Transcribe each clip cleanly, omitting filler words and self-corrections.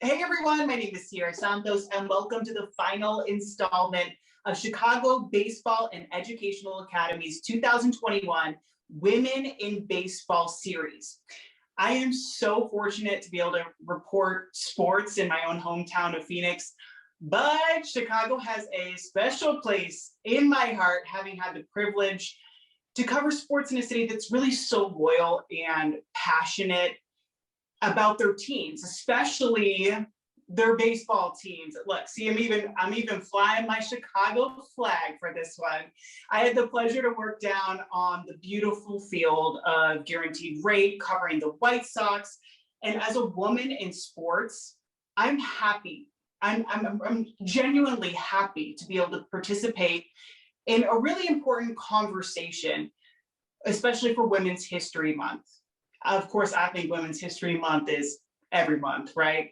Hey everyone, my name is Siera Santos and welcome to the final installment of Chicago Baseball and Educational Academy's 2021 Women in Baseball series. I am so fortunate to be able to report sports in my own hometown of Phoenix, but Chicago has a special place in my heart, having had the privilege to cover sports in a city that's really so loyal and passionate about their teams, especially their baseball teams. Look, see, I'm even flying my Chicago flag for this one. I had the pleasure to work down on the beautiful field of Guaranteed Rate, covering the White Sox. And as a woman in sports, I'm happy. I'm genuinely happy to be able to participate in a really important conversation, especially for Women's History Month. Of course, I think Women's History Month is every month, right?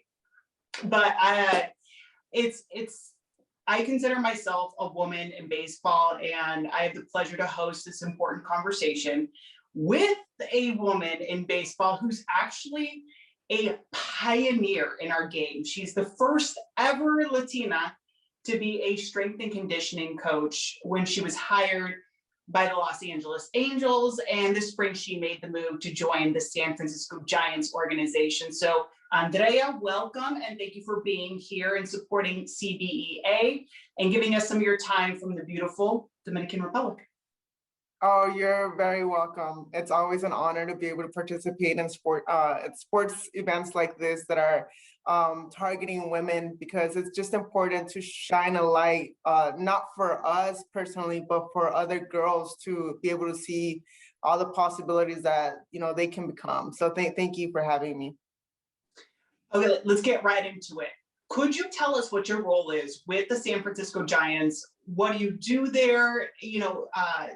But I consider myself a woman in baseball, and I have the pleasure to host this important conversation with a woman in baseball who's actually a pioneer in our game. She's the first ever Latina to be a strength and conditioning coach when she was hired by the Los Angeles Angels, and this spring she made the move to join the San Francisco Giants organization. So Andrea, welcome, and thank you for being here and supporting CBEA and giving us some of your time from the beautiful Dominican Republic. Oh, you're very welcome. It's always an honor to be able to participate in sports events like this that are targeting women, because it's just important to shine a light, not for us personally, but for other girls to be able to see all the possibilities that they can become. So thank you for having me. Okay, let's get right into it. Could you tell us what your role is with the San Francisco Giants? What do you do there?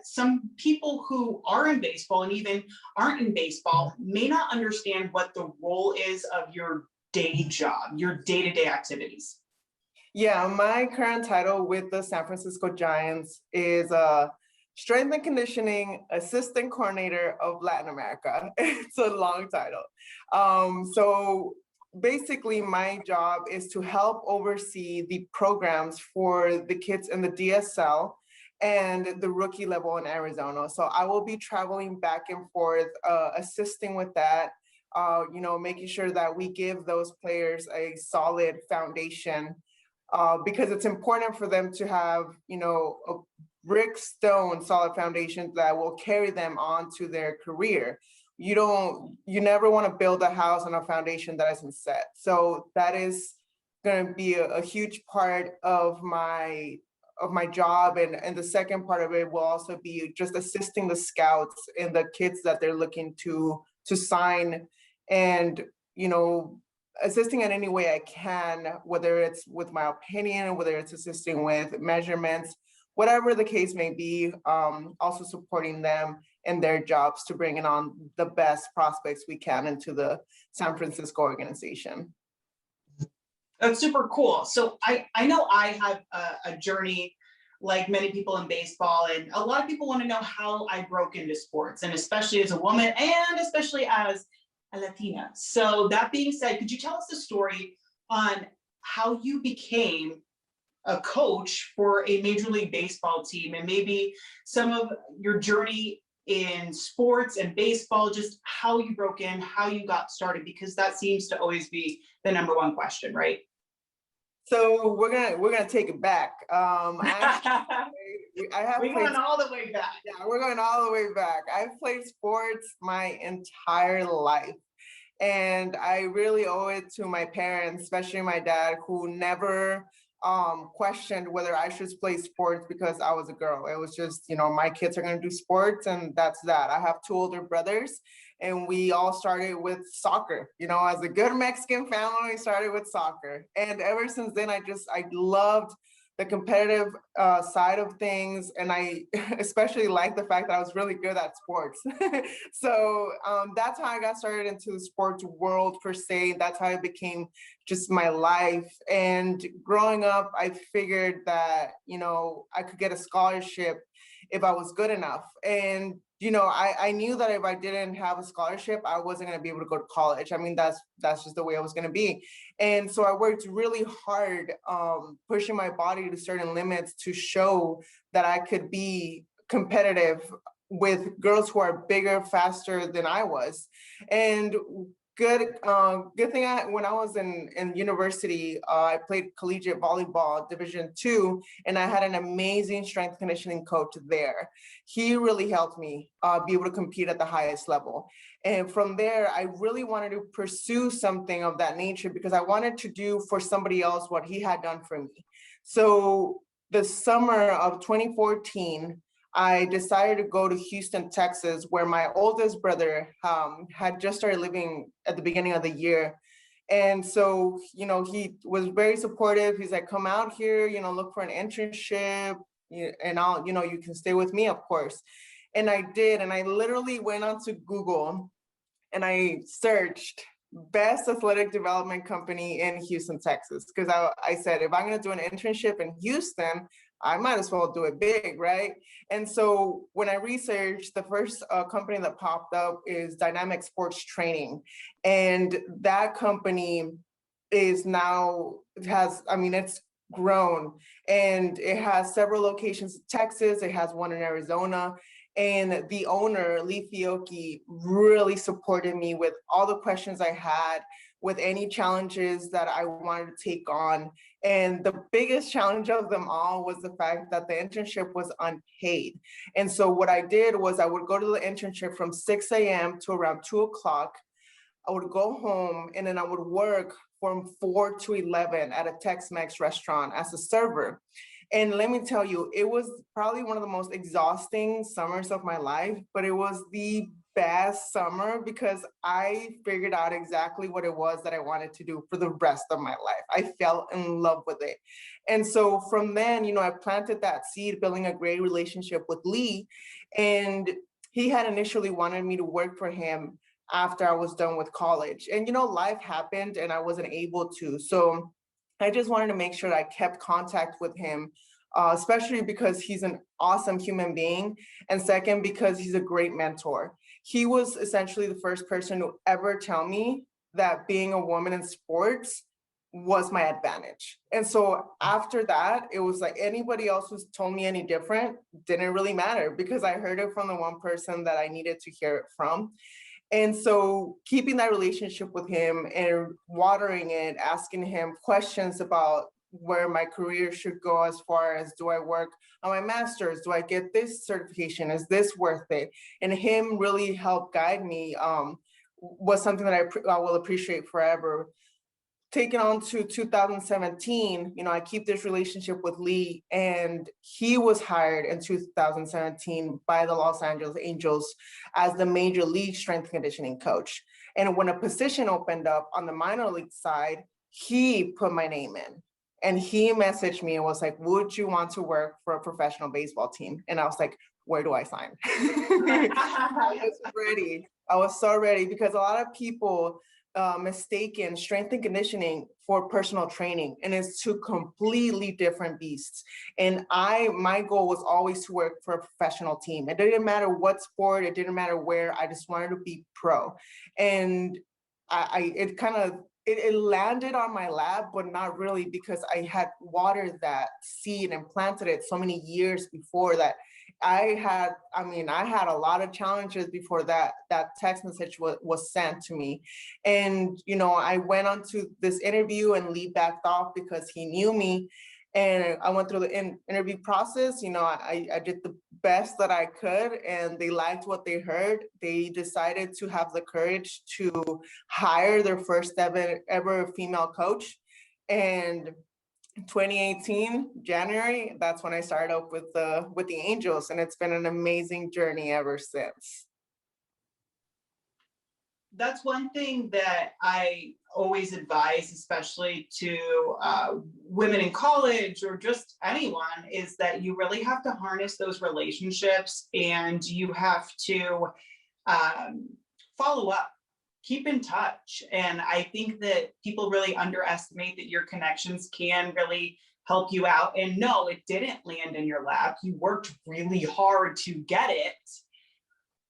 Some people who are in baseball and even aren't in baseball may not understand what the role is of your day job, your day-to-day activities. Yeah, my current title with the San Francisco Giants is a strength and conditioning assistant coordinator of Latin America. It's a long title. So basically, my job is to help oversee the programs for the kids in the DSL and the rookie level in Arizona. So I will be traveling back and forth, assisting with that, making sure that we give those players a solid foundation, because it's important for them to have, a brick stone solid foundation that will carry them on to their career. You never want to build a house on a foundation that isn't set. So that is going to be a huge part of my job. And the second part of it will also be just assisting the scouts and the kids that they're looking to sign, and, assisting in any way I can, whether it's with my opinion, whether it's assisting with measurements, whatever the case may be, also supporting them in their jobs to bring in on the best prospects we can into the San Francisco organization. That's super cool. So I know I have a journey like many people in baseball, and a lot of people want to know how I broke into sports, and especially as a woman and especially as a Latina. So that being said, could you tell us the story on how you became a coach for a Major League Baseball team, and maybe some of your journey in sports and baseball, just how you broke in, how you got started, because that seems to always be the number one question, right? So we're gonna take it back. We're going all the way back. Yeah, we're going all the way back. I've played sports my entire life, and I really owe it to my parents, especially my dad, who never questioned whether I should play sports because I was a girl. It was just, my kids are going to do sports, and that's that. I have two older brothers, and we all started with soccer. As a good Mexican family, we started with soccer. And ever since then, I loved the competitive side of things, and I especially like the fact that I was really good at sports. So that's how I got started into the sports world per se. That's how it became just my life. And growing up, I figured that I could get a scholarship if I was good enough. And I knew that if I didn't have a scholarship, I wasn't going to be able to go to college. I mean, that's just the way I was going to be. And so I worked really hard, pushing my body to certain limits to show that I could be competitive with girls who are bigger, faster than I was. And good thing when I was in university, I played collegiate volleyball Division II, and I had an amazing strength conditioning coach there. He really helped me be able to compete at the highest level. And from there, I really wanted to pursue something of that nature because I wanted to do for somebody else what he had done for me. So the summer of 2014, I decided to go to Houston, Texas, where my oldest brother had just started living at the beginning of the year. And so, he was very supportive. He's like, come out here, look for an internship, and you can stay with me, of course. And I did. And I literally went onto Google and I searched best athletic development company in Houston, Texas. Because I said, if I'm going to do an internship in Houston, I might as well do it big, right? And so when I researched, the first company that popped up is Dynamic Sports Training. And that company it's grown, and it has several locations in Texas. It has one in Arizona. And the owner, Lee Fiocchi, really supported me with all the questions I had, with any challenges that I wanted to take on. And the biggest challenge of them all was the fact that the internship was unpaid. And so what I did was I would go to the internship from 6 a.m. to around 2 o'clock. I would go home and then I would work from 4 to 11 at a Tex-Mex restaurant as a server. And let me tell you, it was probably one of the most exhausting summers of my life, but it was the best summer because I figured out exactly what it was that I wanted to do for the rest of my life. I fell in love with it. And so from then, I planted that seed, building a great relationship with Lee. And he had initially wanted me to work for him after I was done with college. And, life happened and I wasn't able to. So I just wanted to make sure that I kept contact with him, especially because he's an awesome human being. And second, because he's a great mentor. He was essentially the first person to ever tell me that being a woman in sports was my advantage. And so after that, it was like anybody else who's told me any different didn't really matter because I heard it from the one person that I needed to hear it from. And so keeping that relationship with him and watering it, asking him questions about where my career should go as far as, do I work on my master's? Do I get this certification? Is this worth it? And him really helped guide me was something that I will appreciate forever. Taken on to 2017, I keep this relationship with Lee, and he was hired in 2017 by the Los Angeles Angels as the major league strength conditioning coach. And when a position opened up on the minor league side, he put my name in. And he messaged me and was like, would you want to work for a professional baseball team? And I was like, where do I sign? I was ready. I was so ready because a lot of people mistaken strength and conditioning for personal training, and it's two completely different beasts. And my goal was always to work for a professional team. It didn't matter what sport, it didn't matter where, I just wanted to be pro. And it landed on my lap, but not really, because I had watered that seed and planted it so many years before that. I had a lot of challenges before that text message was sent to me. And, I went on to this interview and Lee backed off because he knew me. And I went through the interview process. I did the best that I could, and they liked what they heard. They decided to have the courage to hire their first ever female coach. And 2018 January, that's when I started up with the Angels, and it's been an amazing journey ever since. That's one thing that I always advise, especially to women in college or just anyone, is that you really have to harness those relationships, and you have to follow up, keep in touch. And I think that people really underestimate that your connections can really help you out. And no, it didn't land in your lap. You worked really hard to get it.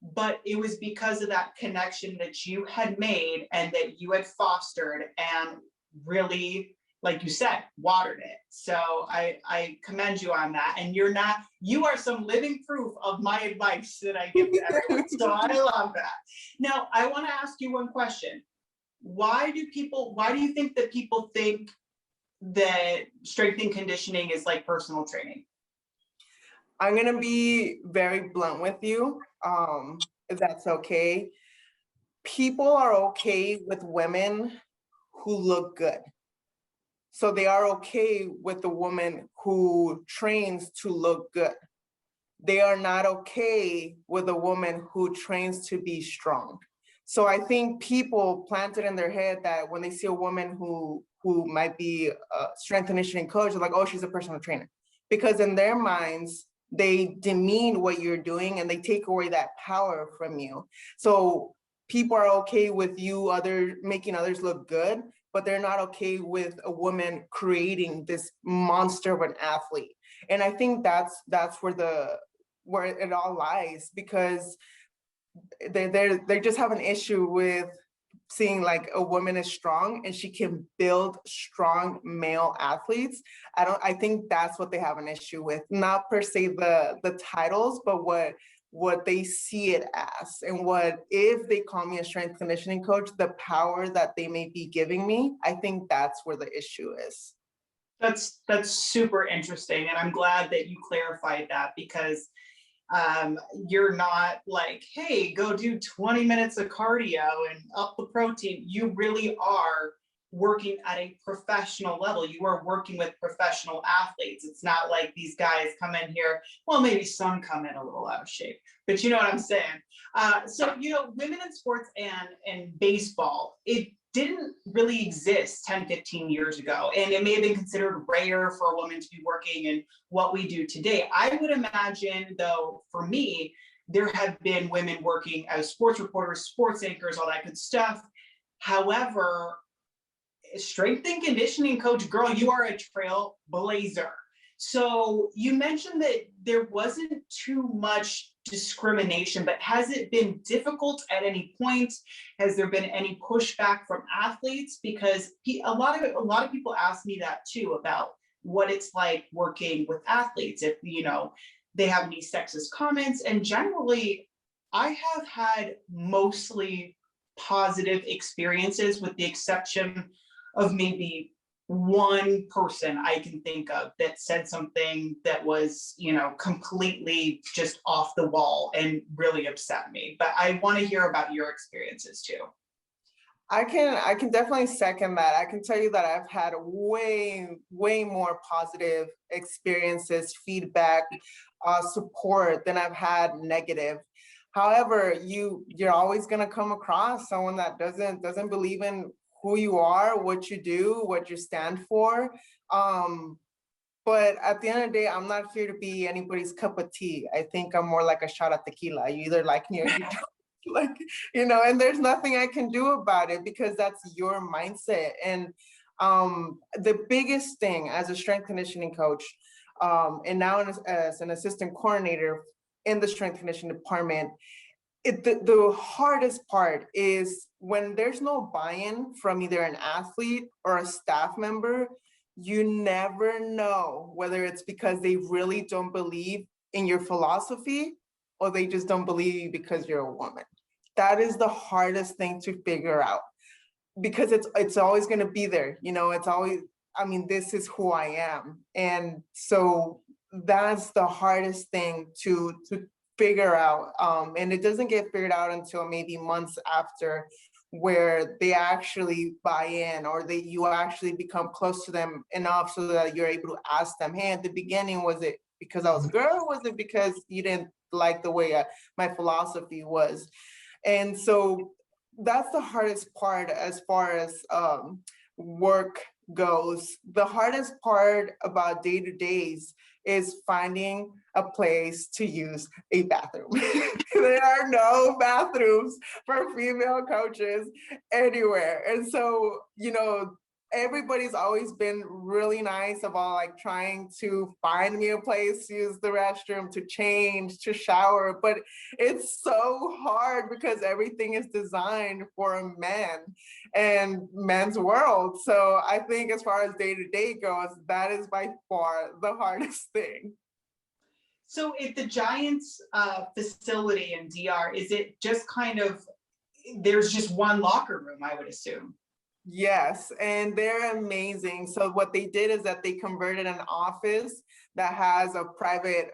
but it was because of that connection that you had made and that you had fostered and really, like you said, watered it. So I commend you on that. And you are some living proof of my advice that I give to everyone. So I love that. Now, I want to ask you one question. Why do you think that people think that strength and conditioning is like personal training? I'm gonna be very blunt with you, if that's okay. People are okay with women who look good. So they are okay with the woman who trains to look good. They are not okay with a woman who trains to be strong. So I think people planted in their head that when they see a woman who might be a strength and conditioning coach, they're like, oh, she's a personal trainer. Because in their minds, they demean what you're doing and they take away that power from you. So people are okay with you making others look good, but they're not okay with a woman creating this monster of an athlete. And I think that's where it all lies, because they just have an issue with seeing like a woman is strong and she can build strong male athletes. I think that's what they have an issue with, not per se the titles, but what they see it as, and what if they call me a strength conditioning coach, the power that they may be giving me. I think that's where the issue is. That's super interesting, and I'm glad that you clarified that, because you're not like, hey, go do 20 minutes of cardio and up the protein. You really are working at a professional level. You are working with professional athletes. It's not like these guys come in here, well, maybe some come in a little out of shape, but you know what I'm saying? So, women in sports and baseball, it didn't really exist 10, 15 years ago. And it may have been considered rare for a woman to be working in what we do today. I would imagine, though, for me, there have been women working as sports reporters, sports anchors, all that good stuff. However, strength and conditioning coach, girl, you are a trailblazer. So you mentioned that there wasn't too much discrimination, but has it been difficult at any point? Has there been any pushback from athletes? Because a lot of people ask me that too, about what it's like working with athletes, if they have any sexist comments. And generally, I have had mostly positive experiences, with the exception of maybe one person I can think of that said something that was, completely just off the wall and really upset me. But I want to hear about your experiences too. I can definitely second that. I can tell you that I've had way more positive experiences, feedback, support than I've had negative. However, you're always going to come across someone that doesn't believe in who you are, what you do, what you stand for. But at the end of the day, I'm not here to be anybody's cup of tea. I think I'm more like a shot of tequila. You either like me or you don't. Like, and there's nothing I can do about it, because that's your mindset. And the biggest thing as a strength conditioning coach, and now as an assistant coordinator in the strength conditioning department, the hardest part is when there's no buy-in from either an athlete or a staff member. You never know whether it's because they really don't believe in your philosophy, or they just don't believe you because you're a woman. That is the hardest thing to figure out, because it's always going to be there. It's always, this is who I am. And so that's the hardest thing to figure out. And it doesn't get figured out until maybe months after, where they actually buy in, or you actually become close to them enough so that you're able to ask them, hey, at the beginning, was it because I was a girl, or was it because you didn't like the way my philosophy was? And so that's the hardest part as far as work goes. The hardest part about day-to-days is finding a place to use a bathroom. There are no bathrooms for female coaches anywhere. And so, everybody's always been really nice about like trying to find me a place to use the restroom, to change, to shower, but it's so hard because everything is designed for a man and men's world. So I think as far as day-to-day goes, that is by far the hardest thing. So at the Giants facility in DR, is it just kind of, there's just one locker room, I would assume? Yes, and they're amazing. So what they did is that they converted an office that has a private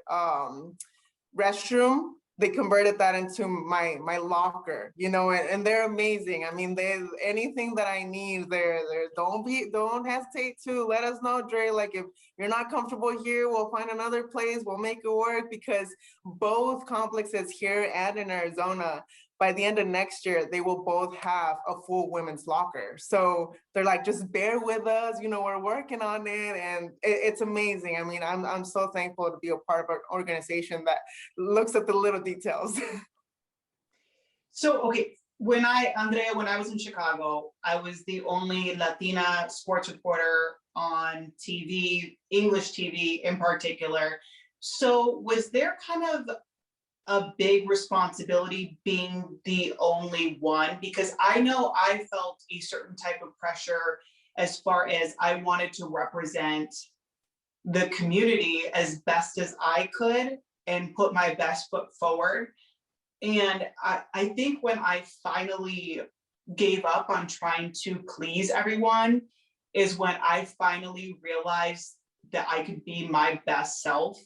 restroom. They converted that into my locker, you know, and they're amazing. I mean, they anything that I need, they're there. Don't hesitate to let us know, Dre. Like if you're not comfortable here, we'll find another place. We'll make it work because both complexes here and in Arizona, by the end of next year, they will both have a full women's locker. So they're like, just bear with us, you know, we're working on it. And it's amazing. I mean, I'm so thankful to be a part of an organization that looks at the little details. So, okay, Andrea, when I was in Chicago, I was the only Latina sports reporter on TV, English TV in particular. So was there kind of a big responsibility being the only one? Because I know I felt a certain type of pressure as far as I wanted to represent the community as best as I could and put my best foot forward. And I think when I finally gave up on trying to please everyone is when I finally realized that I could be my best self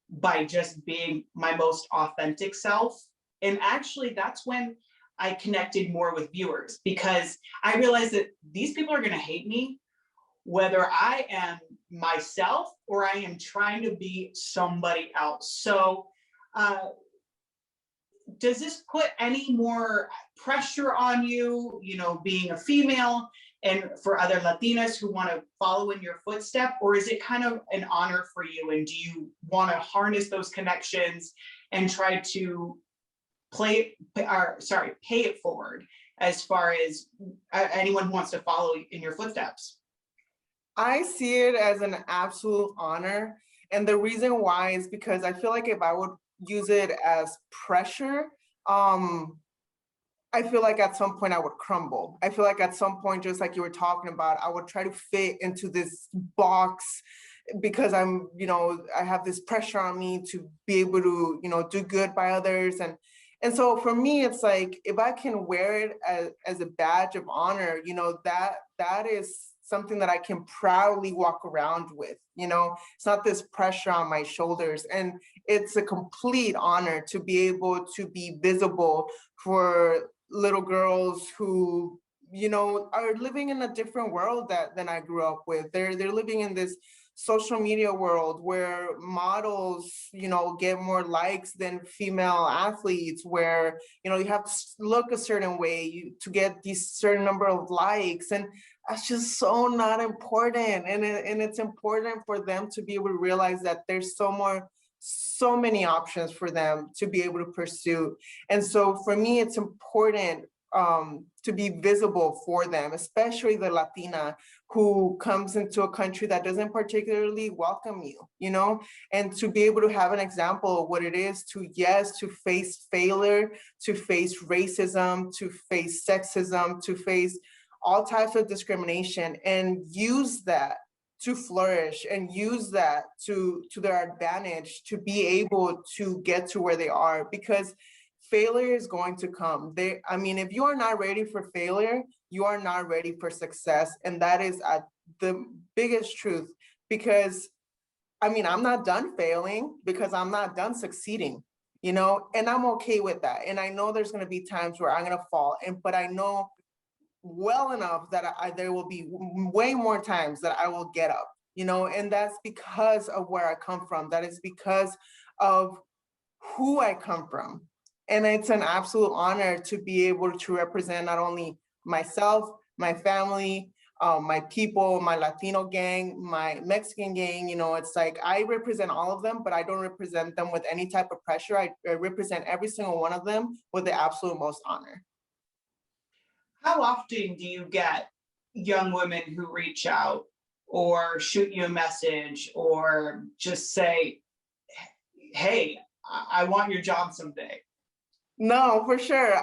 by just being my most authentic self. And actually, that's when I connected more with viewers because I realized that these people are going to hate me, whether I am myself or I am trying to be somebody else. So, does this put any more pressure on you, you know, being a female and for other Latinas who want to follow in your footstep, or is it kind of an honor for you? And do you want to harness those connections and try to pay it forward as far as anyone who wants to follow in your footsteps? I see it as an absolute honor. And the reason why is because I feel like if I would use it as pressure, I feel like at some point I would crumble. I feel like at some point, just like you were talking about, I would try to fit into this box because I'm, you know, I have this pressure on me to be able to, you know, do good by others. And so for me, it's like, if I can wear it as a badge of honor, you know, that is something that I can proudly walk around with, you know, it's not this pressure on my shoulders. And it's a complete honor to be able to be visible for little girls who, you know, are living in a different world than I grew up with. They're living in this social media world where models, you know, get more likes than female athletes, where, you know, you have to look a certain way to get these certain number of likes. And that's just so not important. And it's important for them to be able to realize that there's so many options for them to be able to pursue. And so for me, it's important to be visible for them, especially the Latina who comes into a country that doesn't particularly welcome you, you know, and to be able to have an example of what it is to, yes, to face failure, to face racism, to face sexism, to face all types of discrimination, and use that to flourish and use that to their advantage to be able to get to where they are, because failure is going to come. I mean, if you are not ready for failure, you are not ready for success. And that is the biggest truth, because I mean, I'm not done failing because I'm not done succeeding, you know, and I'm okay with that. And I know there's going to be times where I'm going to fall, but I know well enough that there will be way more times that I will get up, you know, and that's because of where I come from. That is because of who I come from. And it's an absolute honor to be able to represent not only myself, my family, my people, my Latino gang, my Mexican gang. You know, it's like I represent all of them, but I don't represent them with any type of pressure. I represent every single one of them with the absolute most honor. How often do you get young women who reach out or shoot you a message or just say, hey, I want your job someday? No, for sure.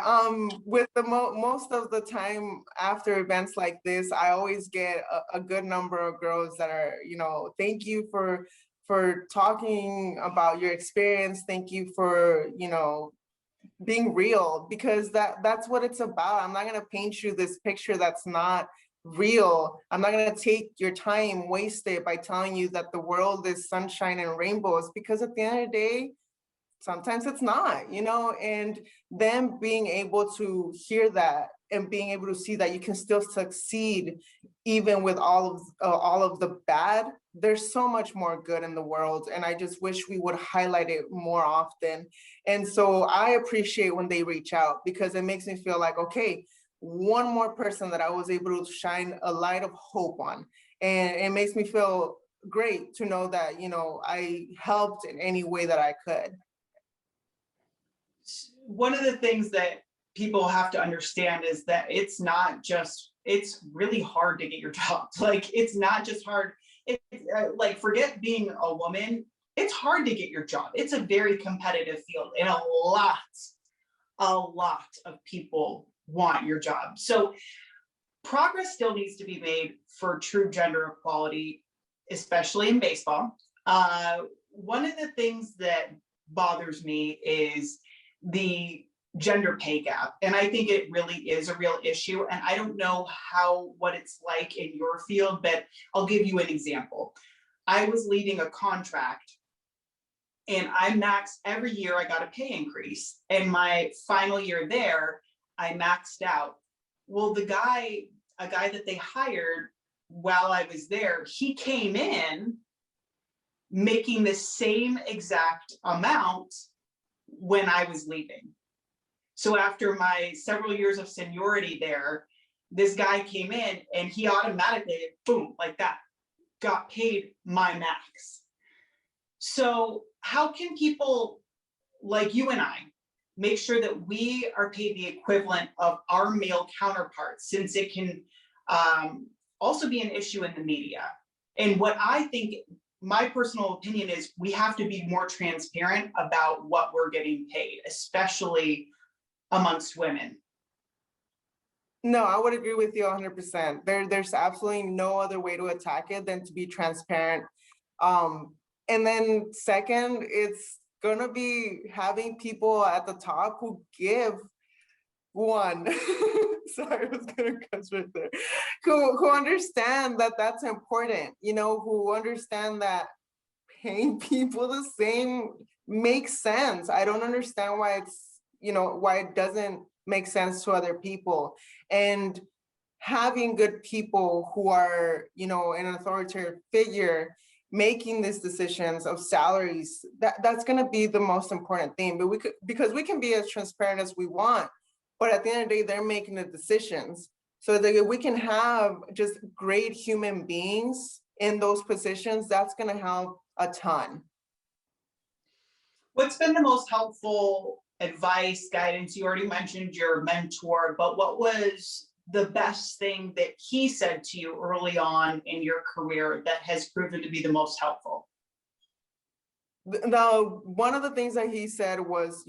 With the most of the time after events like this, I always get a good number of girls that are, thank you for talking about your experience. Thank you for, being real, because that's what it's about. I'm not gonna paint you this picture that's not real. I'm not gonna take your time wasted by telling you that the world is sunshine and rainbows, because at the end of the day, sometimes it's not, and them being able to hear that and being able to see that you can still succeed even with all of the bad. There's so much more good in the world, and I just wish we would highlight it more often. And so I appreciate when they reach out, because it makes me feel like, okay, one more person that I was able to shine a light of hope on, and it makes me feel great to know that I helped in any way that I could. One of the things that people have to understand is that it's really hard to get your job. Like, it's not just hard. Like, forget being a woman. It's hard to get your job. It's a very competitive field, and a lot of people want your job. So progress still needs to be made for true gender equality, especially in baseball. One of the things that bothers me is the gender pay gap. And I think it really is a real issue. And I don't know what it's like in your field, but I'll give you an example. I was leading a contract, and every year I got a pay increase. And my final year there, I maxed out. Well, a guy that they hired while I was there, he came in making the same exact amount when I was leaving. So after my several years of seniority there, this guy came in and he automatically, boom, like that, got paid my max. So how can people like you and I make sure that we are paid the equivalent of our male counterparts, since it can also be an issue in the media? And what I think, my personal opinion is, we have to be more transparent about what we're getting paid, especially amongst women. No, I would agree with you 100%. There's absolutely no other way to attack it than to be transparent. And then second, it's gonna be having people at the top who give one. Sorry, I was gonna cuss right there. Who understand that that's important, who understand that paying people the same makes sense. I don't understand why why it doesn't make sense to other people. And having good people who are, an authoritative figure making these decisions of salaries, that's going to be the most important thing. But because we can be as transparent as we want, but at the end of the day, they're making the decisions. So that we can have just great human beings in those positions, that's going to help a ton. What's been the most helpful advice, guidance? You already mentioned your mentor, but what was the best thing that he said to you early on in your career that has proven to be the most helpful? Now, one of the things that he said was,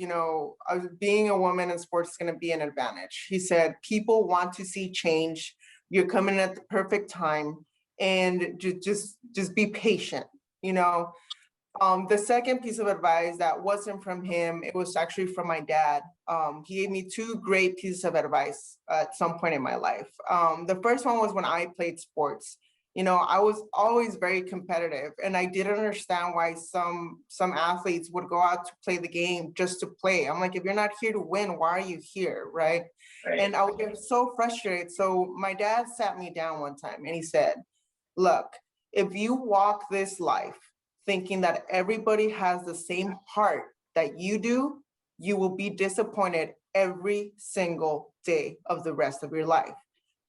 being a woman in sports is going to be an advantage. He said, people want to see change. You're coming at the perfect time, and just be patient, The second piece of advice that wasn't from him, it was actually from my dad. He gave me two great pieces of advice at some point in my life. The first one was when I played sports. I was always very competitive, and I didn't understand why some athletes would go out to play the game just to play. I'm like, if you're not here to win, why are you here, right? And I would get so frustrated. So my dad sat me down one time and he said, look, if you walk this life thinking that everybody has the same heart that you do, you will be disappointed every single day of the rest of your life.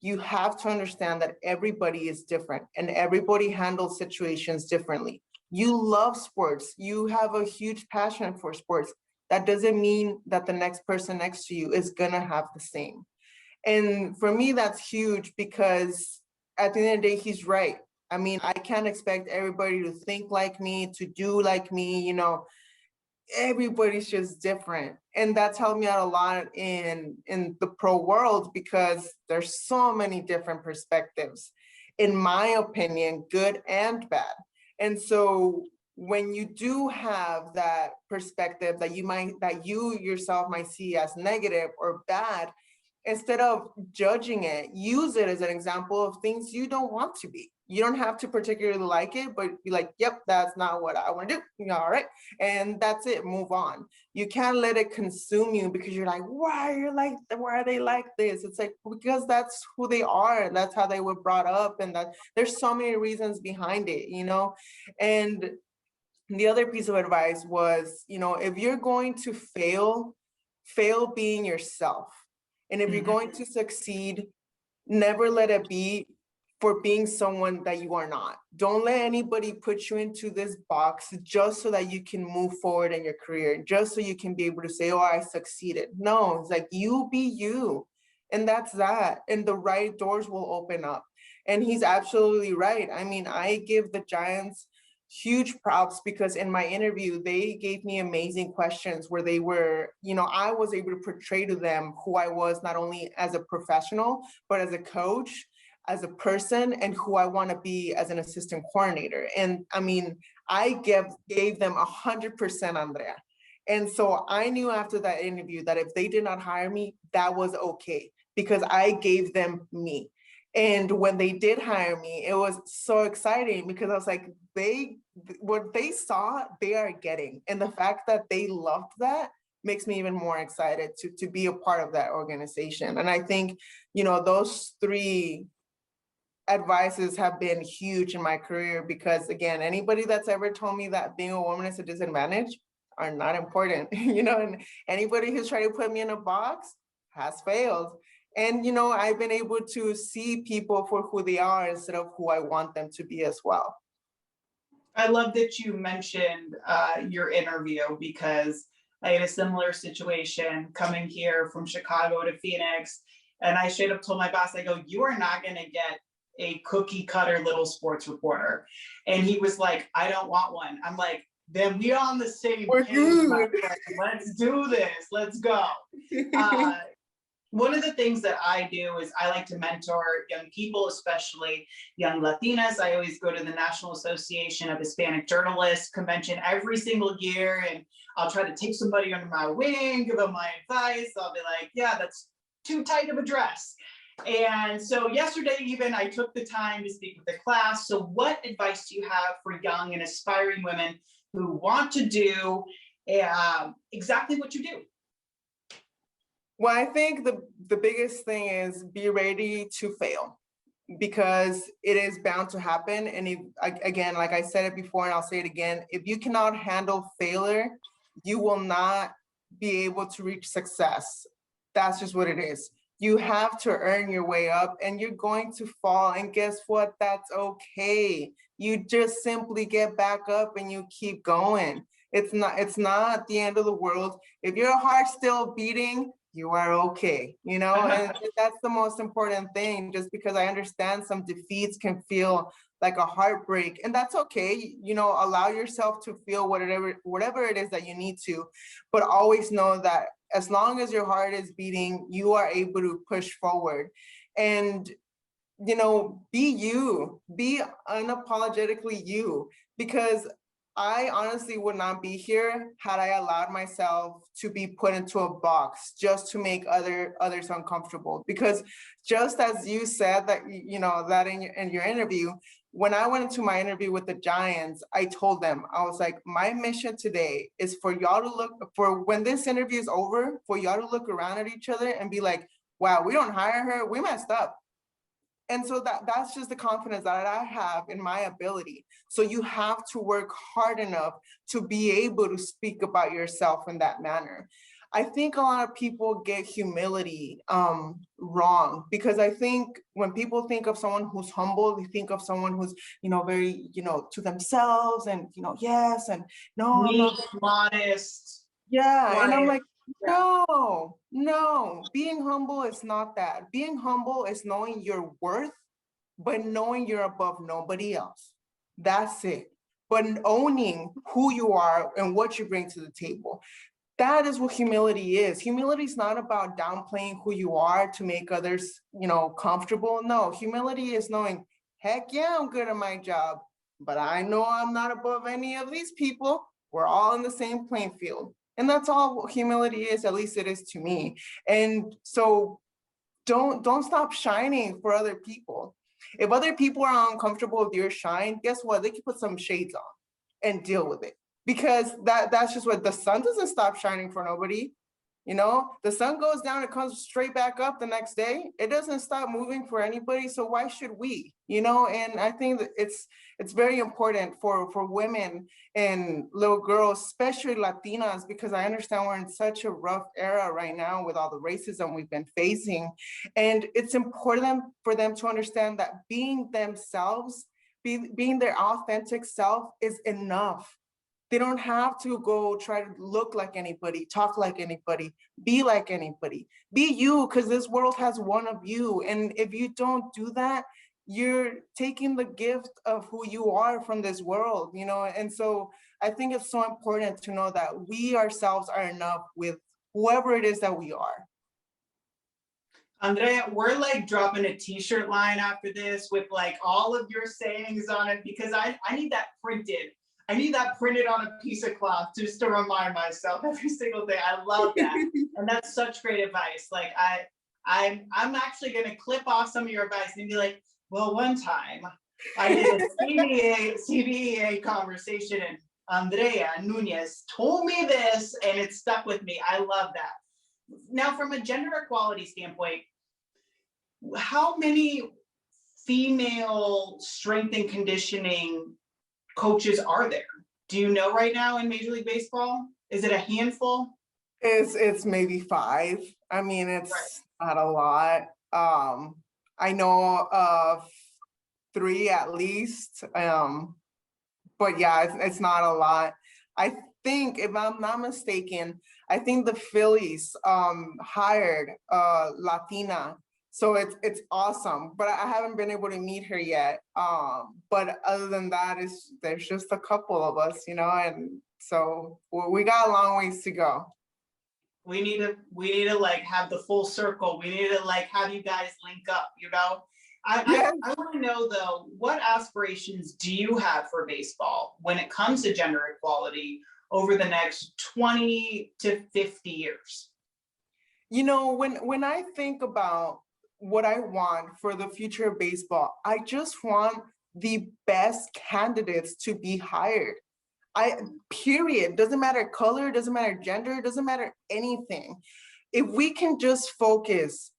You have to understand that everybody is different and everybody handles situations differently. You love sports. You have a huge passion for sports. That doesn't mean that the next person next to you is gonna have the same. And for me, that's huge, because at the end of the day, he's right. I mean, I can't expect everybody to think like me, to do like me, you know, everybody's just different. And that's helped me out a lot in the pro world, because there's so many different perspectives, in my opinion, good and bad. And so when you do have that perspective that you yourself might see as negative or bad, instead of judging it, use it as an example of things you don't want to be. You don't have to particularly like it, but be like, yep, that's not what I want to do. All right. And that's it, move on. You can't let it consume you because you're like, why are they like this? It's like, because that's who they are, and that's how they were brought up, and that there's so many reasons behind it, you know? And the other piece of advice was, you know, if you're going to fail being yourself. And if you're going to succeed, never let it be for being someone that you are not. Don't let anybody put you into this box just so that you can move forward in your career, just so you can be able to say, oh, I succeeded. No, it's like, you be you. And that's that. And the right doors will open up. And he's absolutely right. I mean, I give the Giants huge props, because in my interview, they gave me amazing questions where they were, you know, I was able to portray to them who I was, not only as a professional, but as a coach, as a person, and who I want to be as an assistant coordinator. And I mean, I gave them 100%, Andrea. And so I knew after that interview that if they did not hire me, that was okay, because I gave them me. And when they did hire me, it was so exciting, because I was like, what they saw, they are getting. And the fact that they loved that makes me even more excited to be a part of that organization. And I think, you know, those three advices have been huge in my career, because again, anybody that's ever told me that being a woman is a disadvantage are not important, you know, and anybody who's tried to put me in a box has failed. And, you know, I've been able to see people for who they are instead of who I want them to be as well. I love that you mentioned your interview, because I had a similar situation coming here from Chicago to Phoenix. And I straight up told my boss, I go, you are not going to get a cookie cutter little sports reporter. And he was like, I don't want one. I'm like, then we on the same page, my friend. Let's do this. Let's go. One of the things that I do is I like to mentor young people, especially young Latinas. I always go to the National Association of Hispanic Journalists convention every single year, and I'll try to take somebody under my wing, give them my advice. I'll be like, yeah, that's too tight of a dress. And so yesterday, even, I took the time to speak with the class. So what advice do you have for young and aspiring women who want to do exactly what you do? Well, I think the biggest thing is be ready to fail, because it is bound to happen. And if, again, like I said it before, and I'll say it again, if you cannot handle failure, you will not be able to reach success. That's just what it is. You have to earn your way up, and you're going to fall. And guess what? That's okay. You just simply get back up and you keep going. It's not the end of the world. If your heart's still beating, you are okay, you know, and that's the most important thing, just because I understand some defeats can feel like a heartbreak, and that's okay. You know, allow yourself to feel whatever it is that you need to, but always know that as long as your heart is beating, you are able to push forward. And, you know, be you, be unapologetically you, because I honestly would not be here had I allowed myself to be put into a box just to make others uncomfortable. Because just as you said that, you know, that in your interview, when I went into my interview with the Giants, I told them, I was like, my mission today is for y'all to look, for when this interview is over, for y'all to look around at each other and be like, wow, we don't hire her, we messed up. And so that's just the confidence that I have in my ability. So you have to work hard enough to be able to speak about yourself in that manner. I think a lot of people get humility wrong, because I think when people think of someone who's humble, they think of someone who's, you know, very, you know, to themselves and, you know, yes, and no, I'm not modest. Yeah, Quiet. and I'm like, no, being humble is not that. Being humble is knowing your worth but knowing you're above nobody else. That's it. But owning who you are and what you bring to the table. That is what humility is. Humility is not about downplaying who you are to make others, comfortable. No, humility is knowing, heck yeah, I'm good at my job, but I know I'm not above any of these people. We're all in the same playing field. And that's all humility is, at least it is to me. And so don't stop shining for other people. If other people are uncomfortable with your shine, guess what? They can put some shades on and deal with it. Because that's just what the sun doesn't stop shining for nobody. The sun goes down, it comes straight back up the next day. It doesn't stop moving for anybody. So why should we? And I think that it's very important for women and little girls, especially Latinas, because I understand we're in such a rough era right now with all the racism we've been facing. And it's important for them to understand that being themselves, being their authentic self is enough. They don't have to go try to look like anybody, talk like anybody, be like anybody. Be you, because this world has one of you. And if you don't do that, you're taking the gift of who you are from this world, And so I think it's so important to know that we ourselves are enough with whoever it is that we are. Andrea, we're like dropping a t-shirt line after this with like all of your sayings on it, because I need that printed. I need that printed on a piece of cloth just to remind myself every single day. I love that. And that's such great advice. Like I'm actually gonna clip off some of your advice and be like, well, one time I did a CBEA conversation and Andrea Nuñez told me this and it stuck with me. I love that. Now, from a gender equality standpoint, how many female strength and conditioning coaches are there? Do you know right now in Major League Baseball? Is it a handful? It's maybe 5. I mean, it's not a lot. I know of 3 at least. But yeah, it's not a lot. I think, if I'm not mistaken, I think the Phillies hired a Latina. So it's awesome, but I haven't been able to meet her yet. But other than that, there's just a couple of us, and so we got a long ways to go. We need to like have the full circle. We need to like have you guys link up, I want to know though, what aspirations do you have for baseball when it comes to gender equality over the next 20 to 50 years? When I think about what I want for the future of baseball, I just want the best candidates to be hired. Period. Doesn't matter color, doesn't matter gender, doesn't matter anything. If we can just focus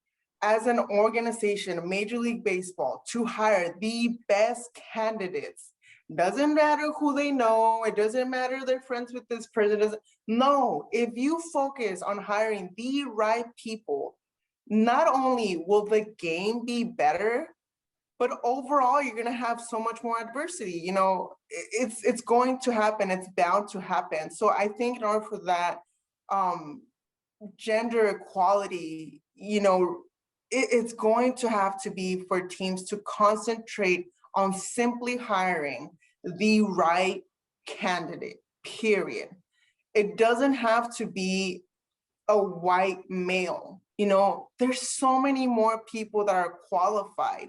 as an organization, Major League Baseball, to hire the best candidates, doesn't matter who they know, it doesn't matter they're friends with this president. No, if you focus on hiring the right people, not only will the game be better, but overall you're going to have so much more adversity. It's going to happen. It's bound to happen. So I think in order for that gender equality, it's going to have to be for teams to concentrate on simply hiring the right candidate, period. It doesn't have to be a white male. There's so many more people that are qualified.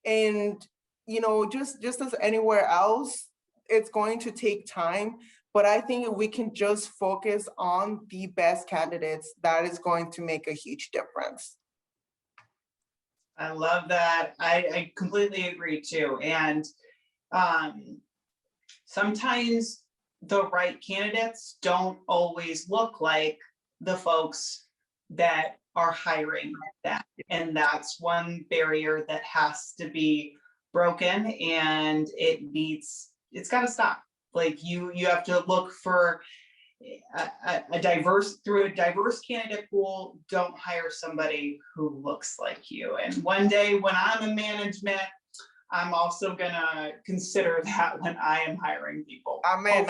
And, just as anywhere else, it's going to take time. But I think if we can just focus on the best candidates, that is going to make a huge difference. I love that. I completely agree too. And sometimes the right candidates don't always look like the folks that are hiring them. And that's one barrier that has to be broken, and it's got to stop. Like you have to look for a diverse candidate pool. Don't hire somebody who looks like you. And one day when I'm in management, I'm also gonna consider that when I am hiring people. Amen.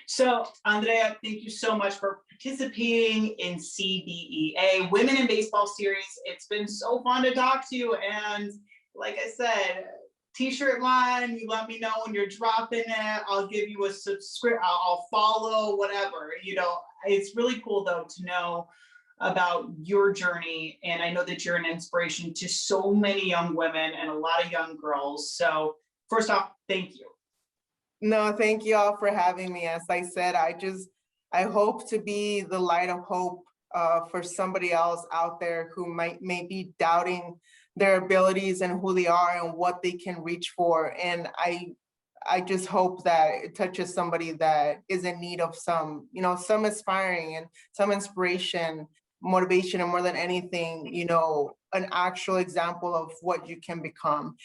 So Andrea, thank you so much for participating in CBEA Women in Baseball Series. It's been so fun to talk to you, and like I said, t-shirt line, you let me know when you're dropping it. I'll give you a subscription, I'll follow, whatever. It's really cool though to know about your journey. And I know that you're an inspiration to so many young women and a lot of young girls. So first off, thank you. No, thank you all for having me. As I said, I hope to be the light of hope for somebody else out there who may be doubting their abilities and who they are and what they can reach for. And I just hope that it touches somebody that is in need of some aspiring and some inspiration, motivation, and more than anything, an actual example of what you can become.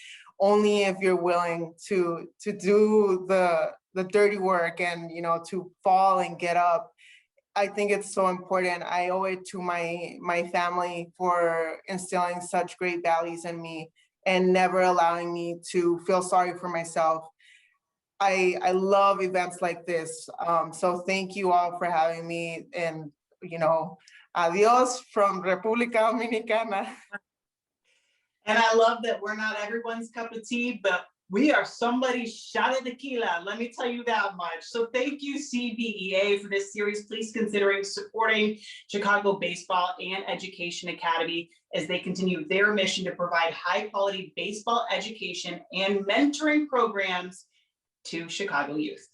Only if you're willing to do the dirty work and to fall and get up. I think it's so important. I owe it to my family for instilling such great values in me and never allowing me to feel sorry for myself. I love events like this. So thank you all for having me, and adios from República Dominicana. And I love that we're not everyone's cup of tea, but we are somebody's shot of tequila. Let me tell you that much. So thank you, CBEA, for this series. Please consider supporting Chicago Baseball and Education Academy as they continue their mission to provide high-quality baseball education and mentoring programs to Chicago youth.